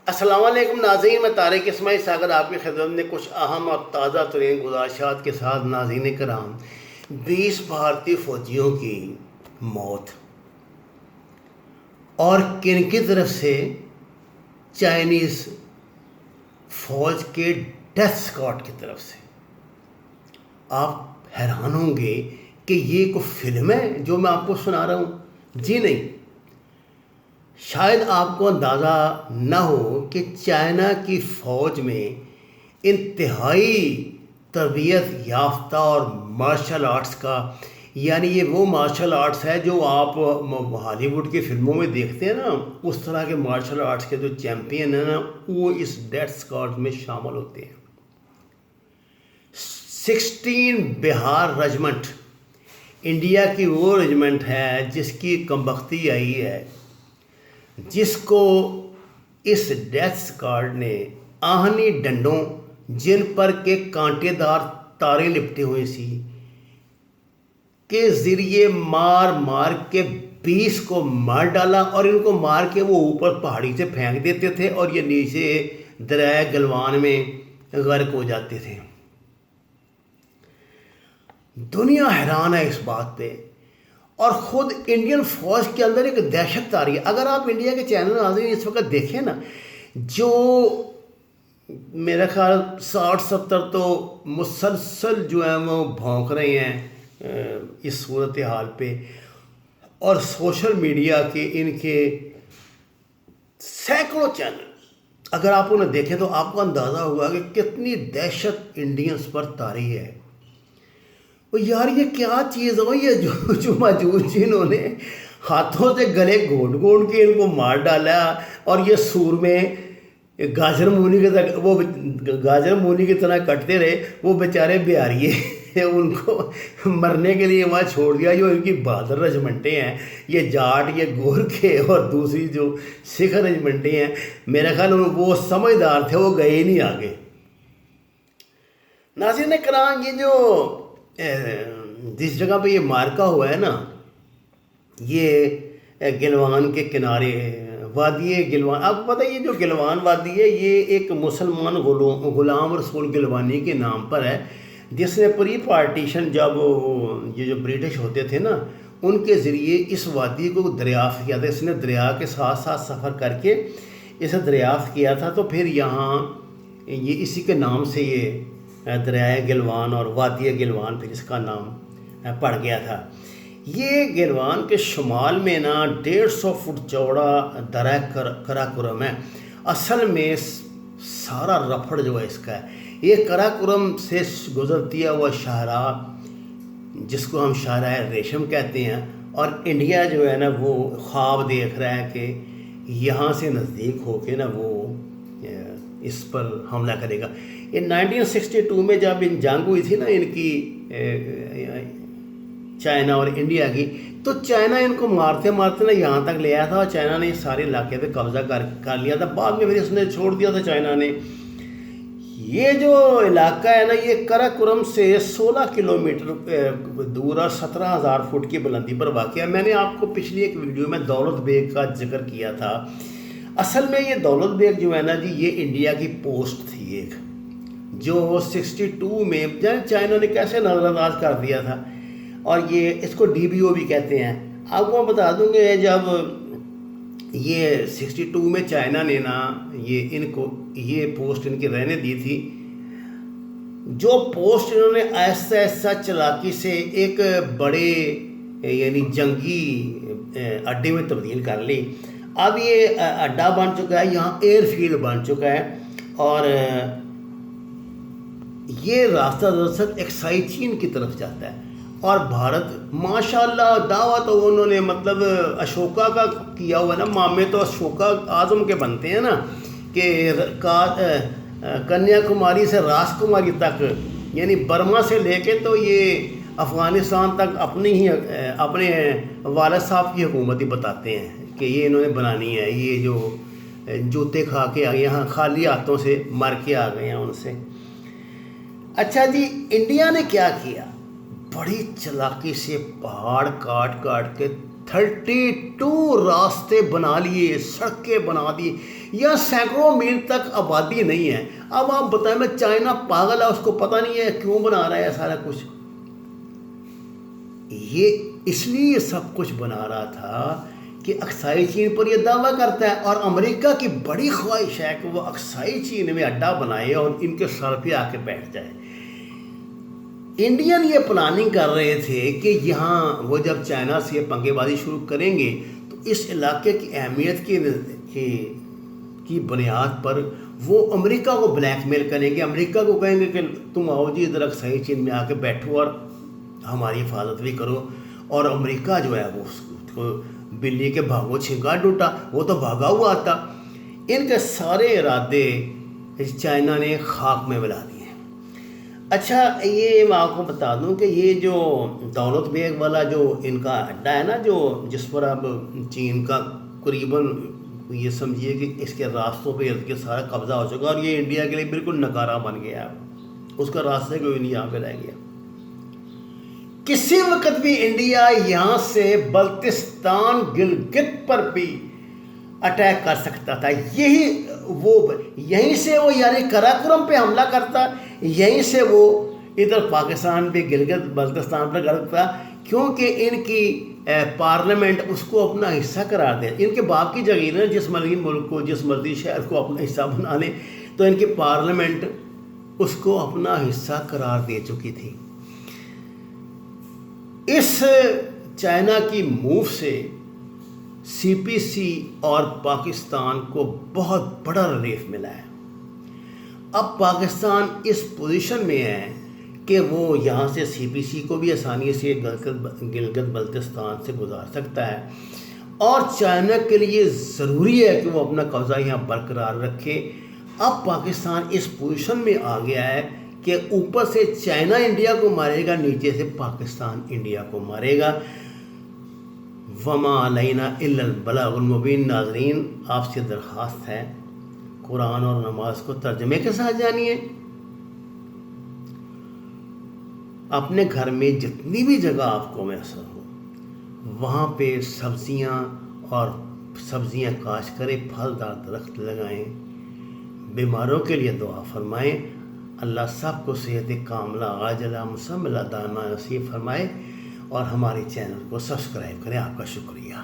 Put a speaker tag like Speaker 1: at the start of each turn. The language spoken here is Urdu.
Speaker 1: السلام علیکم ناظرین، میں طارق اسماعیل ساگر آپ کی خدمت میں کچھ اہم اور تازہ ترین گزارشات کے ساتھ. ناظرین کرام، 20 بھارتی فوجیوں کی موت اور کن کی طرف سے؟ چائنیز فوج کے ڈیتھ اسکواڈ کی طرف سے. آپ حیران ہوں گے کہ یہ کوئی فلم ہے جو میں آپ کو سنا رہا ہوں. جی نہیں، شاید آپ کو اندازہ نہ ہو کہ چائنا کی فوج میں انتہائی تربیت یافتہ اور مارشل آرٹس کا، یعنی یہ وہ مارشل آرٹس ہے جو آپ ہالی ووڈ کی فلموں میں دیکھتے ہیں نا، اس طرح کے مارشل آرٹس کے جو چیمپئن ہیں نا، وہ اس ڈیتھ اسکواڈ میں شامل ہوتے ہیں. 16 بہار ریجمنٹ انڈیا کی وہ ریجمنٹ ہے جس کی کمبختی آئی ہے، جس کو اس ڈیتھ اسکواڈ نے آہنی ڈنڈوں جن پر کے کانٹے دار تاریں لپٹی ہوئی سی کے ذریعے مار مار کے 20 کو مار ڈالا، اور ان کو مار کے وہ اوپر پہاڑی سے پھینک دیتے تھے اور یہ نیچے دریائے گلوان میں غرق ہو جاتے تھے. دنیا حیران ہے اس بات پہ، اور خود انڈین فوج کے اندر ایک دہشت آ رہی ہے. اگر آپ انڈیا کے چینل ناظرین اس وقت دیکھیں نا، جو میرا خیال 60-70 تو مسلسل جو ہیں وہ بھونک رہے ہیں اس صورتحال پہ، اور سوشل میڈیا کے ان کے سینکڑوں چینل اگر آپ انہیں دیکھیں تو آپ کو اندازہ ہوگا کہ کتنی دہشت انڈینس پر طاری ہے. یار یہ کیا چیز ہو، یہ جو موجود جنہوں نے ہاتھوں سے گلے گھونٹ گھونٹ کے ان کو مار ڈالا، اور یہ سور میں گاجر مولی کے طرح وہ گاجر مولی کی طرح کٹتے رہے، وہ بیچارے بہاریے ان کو مرنے کے لیے وہاں چھوڑ دیا. جو ان کی بہادر رجمنٹیں ہیں، یہ جاٹ، یہ گورکھے اور دوسری جو سکھ رجمنٹیں ہیں، میرا خیال وہ سمجھدار تھے، وہ گئے نہیں آگے. ناظرین کرام، یہ جو جس جگہ پہ یہ مارکا ہوا ہے نا، یہ گلوان کے کنارے وادی گلوان. آپ کو پتہ ہے یہ جو گلوان وادی ہے یہ ایک مسلمان غلام رسول گلوانی کے نام پر ہے، جس نے پری پارٹیشن جب یہ جو برٹش ہوتے تھے نا، ان کے ذریعے اس وادی کو دریافت کیا تھا. اس نے دریا کے ساتھ ساتھ سفر کر کے اسے دریافت کیا تھا، تو پھر یہاں یہ اسی کے نام سے یہ دریائے گلوان اور وادی گلوان پھر اس کا نام پڑ گیا تھا. یہ گلوان کے شمال میں نا 150 فٹ چوڑا درہ کراکرم ہے. اصل میں سارا رفڑ جو ہے اس کا ہے، یہ کراکرم سے گزرتی ہے وہ شاہراہ جس کو ہم شاہراہ ریشم کہتے ہیں، اور انڈیا جو ہے نا وہ خواب دیکھ رہا ہے کہ یہاں سے نزدیک ہو کے نا وہ اس پر حملہ کرے گا. یہ 1962 میں جب ان جنگ ہوئی تھی نا ان کی چائنا اور انڈیا کی، تو چائنا ان کو مارتے مارتے نا یہاں تک لے آیا تھا، اور چائنا نے سارے علاقے پہ قبضہ کر لیا تھا. بعد میں پھر اس نے چھوڑ دیا تھا چائنا نے. یہ جو علاقہ ہے نا یہ کراکرم سے 16 کلومیٹر دور اور 17,000 فٹ کی بلندی پر واقع ہے. میں نے آپ کو پچھلی ایک ویڈیو میں دولت بیگ کا ذکر کیا تھا. اصل میں یہ دولت بیگ جو ہے نا جی، یہ انڈیا کی پوسٹ تھی ایک، جو 62 میں چائنا نے کیسے نظر انداز کر دیا تھا، اور یہ اس کو DBO بھی کہتے ہیں. آپ کو بتا دوں گے جب یہ 62 میں چائنا نے نا یہ ان کو یہ پوسٹ ان کی رہنے دی تھی، جو پوسٹ انہوں نے ایسا ایسا چلاکی سے ایک بڑے یعنی جنگی اڈے میں تبدیل کر لی. اب یہ اڈا بن چکا ہے، یہاں ایئر فیلڈ بن چکا ہے، اور یہ راستہ دراصل ایکسائی چین کی طرف جاتا ہے. اور بھارت ماشاءاللہ دعویٰ تو انہوں نے مطلب اشوکا کا کیا ہوا ہے نا، مامے تو اشوکا اعظم کے بنتے ہیں نا، کہ کنیا کماری سے راس کماری تک، یعنی برما سے لے کے تو یہ افغانستان تک اپنے والد صاحب کی حکومت ہی بتاتے ہیں کہ یہ انہوں نے بنانی ہے. یہ جو جوتے کھا کے آگے یہاں خالی ہاتھوں سے مر کے آ گئے ہیں ان سے. اچھا جی، انڈیا نے کیا کیا؟ بڑی چلاکی سے پہاڑ کاٹ کاٹ کے 32 راستے بنا لیے، سڑکیں بنا دی، یا سینکڑوں میل تک آبادی نہیں ہے۔ اب آپ بتائیں، میں چائنا پاگل ہے، اس کو پتہ نہیں ہے کیوں بنا رہا ہے سارا کچھ؟ یہ اس لیے سب کچھ بنا رہا تھا کہ اقصائی چین پر یہ دعویٰ کرتا ہے، اور امریکہ کی بڑی خواہش ہے کہ وہ اقصائی چین میں اڈا بنائے اور ان کے سر پہ آ کے بیٹھ جائے۔ انڈین یہ پلاننگ کر رہے تھے کہ یہاں وہ جب چائنا سے پنگے بازی شروع کریں گے تو اس علاقے کی اہمیت کی بنیاد پر وہ امریکہ کو بلیک میل کریں گے، امریکہ کو کہیں گے کہ تم آؤ جی ادھر اقصائی چین میں آ کے بیٹھو اور ہماری حفاظت بھی کرو۔ اور امریکہ جو ہے وہ بلی کے بھاگو چھنگا ڈوٹا، وہ تو بھاگا ہوا آتا۔ ان کے سارے ارادے چائنا نے خاک میں ملا دیے۔ اچھا، یہ میں آپ کو بتا دوں کہ یہ جو دولت بیگ والا جو ان کا اڈا ہے نا، جس پر اب چین کا قریباً یہ سمجھیے کہ اس کے راستوں پہ اس کے سارا قبضہ ہو چکا، اور یہ انڈیا کے لیے بالکل نکارہ بن گیا ہے، اس کا راستہ کوئی نہیں یہاں پہ رہ گیا۔ کسی وقت بھی انڈیا یہاں سے بلتستان گلگت پر بھی اٹیک کر سکتا تھا، یہیں سے وہ یعنی قراقرم پہ حملہ کرتا، یہیں سے وہ ادھر پاکستان پہ گلگت بلتستان پر کرتا، کیونکہ ان کی پارلیمنٹ اس کو اپنا حصہ قرار دے۔ ان کے باپ کی جگیر ہے، جس مرضی ملک کو، جس مرضی شہر کو اپنا حصہ بنا لیں، تو ان کی پارلیمنٹ اس کو اپنا حصہ قرار دے چکی تھی۔ اس چائنا کی موو سے سی پی سی اور پاکستان کو بہت بڑا ریلیف ملا ہے۔ اب پاکستان اس پوزیشن میں ہے کہ وہ یہاں سے سی پی سی کو بھی آسانی سے گلگت بلتستان سے گزار سکتا ہے، اور چائنا کے لیے ضروری ہے کہ وہ اپنا قبضہ یہاں برقرار رکھے۔ اب پاکستان اس پوزیشن میں آ گیا ہے کہ اوپر سے چائنا انڈیا کو مارے گا، نیچے سے پاکستان انڈیا کو مارے گا۔ وما علینا الا البلاغ المبین۔ ناظرین، آپ سے درخواست ہے قرآن اور نماز کو ترجمے کے ساتھ جانیے۔ اپنے گھر میں جتنی بھی جگہ آپ کو میسر ہو وہاں پہ سبزیاں کاشت کریں، پھلدار درخت لگائیں، بیماروں کے لیے دعا فرمائیں۔ اللہ سب کو صحت کاملہ عاجلہ مسملہ دائمہ نصیب فرمائے، اور ہمارے چینل کو سبسکرائب کریں۔ آپ کا شکریہ۔